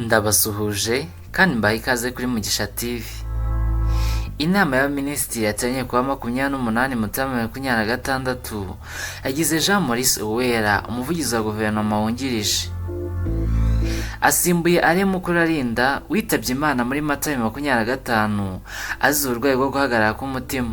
Ndabasuhuje kandi mbaha ikaze kuri Mugisha TV. Inama y'Abaminisitiri yateranye kuwa 28 Mutarama 2026 yagizwe Jean Maurice Uwera, umuvugizi wa Guverinoma wungirije. Asimbuye Alain Mukuralinda witabye Imana muri Mata 2025 azize uburwayi bwo guhagarara k'umutima.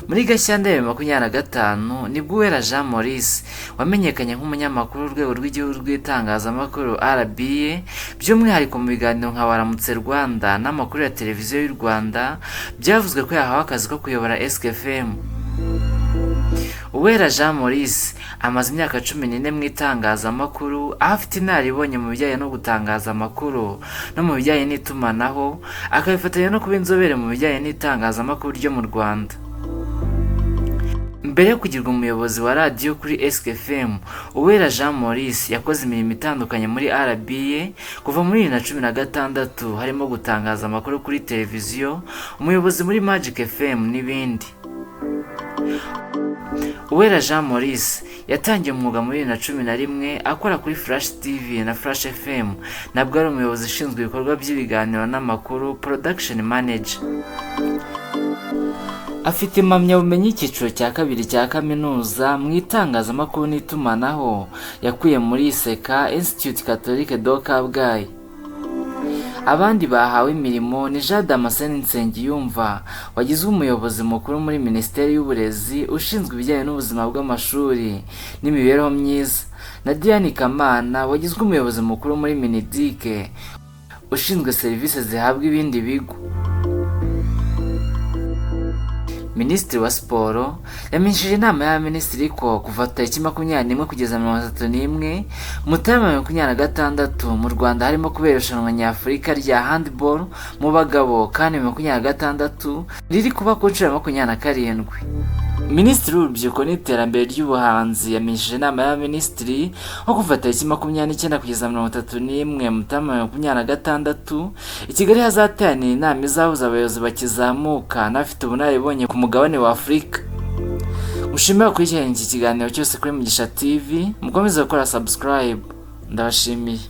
Muri Gashyantare 2025 nibwo Uwera Jean Maurice wamenyekanye nk'umunyamakuru w'urwego rw'igihugu rw'itangazamakuru RBA, by'umwihariko mu biganiro nka Waramutse Rwanda n'amakuru ya televiziyo y'u Rwanda, byavuzwe ko yahawe akazi ko kuyobora SKFM. Uwera Jean Maurice amaze imyaka 14 mu itangazamakuru, aho afite inararibonye mu bijyanye no gutangaza amakuru no mu bijyanye n'itumanaho, akabifatanya no kuba inzobere mu bijyanye n'itangazamakuru ryo mu Rwanda. Mbere yo kugirwa umuyobozi wa radiyo kuri SKFM, Uwera Jean Maurice yakoze imirimo itandukanye muri RBA kuva muri 2016, harimo gutangaza amakuru kuri televiziyo, umuyobozi muri Magic FM n'ibindi. Uwera Jean Maurice yatangiye umwuga muri 2011 akora kuri Flash TV na Flash FM, nabwo ari umuyobozi ushinzwe ibikorwa by'ibiganiro n'amakuru, production manager. Afite impamyabumenyi y'icyiciro cya kabiri cya kaminuza mu itangazamakuru n'itumanaho yakuye muri Iseka Institut Catholique de Kabgayi. Abandi bahawe imirimo ni Jean Damascene Nsengiyumva wagizwe umuyobozi mukuru muri Minisiteri y'Uburezi ushinzwe ibijyanye n'ubuzima bw'amashuri n'imibereho myiza, na Diane Kamana wagizwe umuyobozi mukuru muri Minidike ushinzwe serivisi zihabwa ibindi bigo. Minisitiri wa Siporo yamenyesheje inama y'Abaminisitiri ko kuva tariki 21 kugeza 31 Mutarama 2026 mu Rwanda harimo kubera irushanwa nyafurika rya handball mu bagabo, kandi 2026 riri kuba ku nshuro ya 27. Minisitiri w'Urubyiruko n'Iterambere ry'Ubuhanzi yamenyesheje inama y'Abaminisitiri ko kuva tariki 29 kugeza 31 Mutarama 2026 i Kigali hazateranira inama izahuza abayobozi bakizamuka n'abafite ubunararibonye ku mugabane wa Afurika. Mushimira gukurikirana iki kiganiro cyose kuri Mugisha TV, mukomeze gukora subscribe. Ndabashimiye.